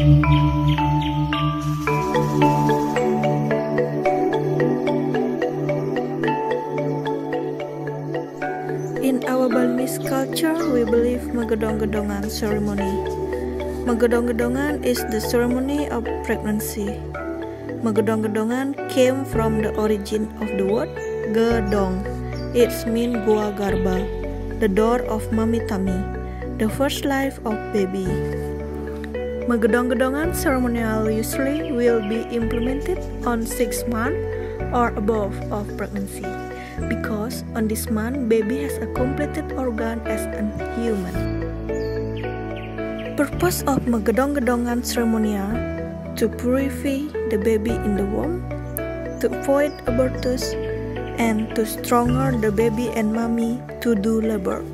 In our Balinese culture, we believe Megedong-gedongan Ceremony. Megedong-gedongan is the ceremony of pregnancy. Megedong-gedongan came from the origin of the word Gedong. It means GUA GARBA, the door of mommy tummy, the first life of baby. Megedong-gedongan ceremonial usually will be implemented on 6 months or above of pregnancy, because on this month baby has a completed organ as a human. Purpose of Megedong-gedongan ceremonial to purify the baby in the womb, to avoid abortus, and to stronger the baby and mommy to do labor.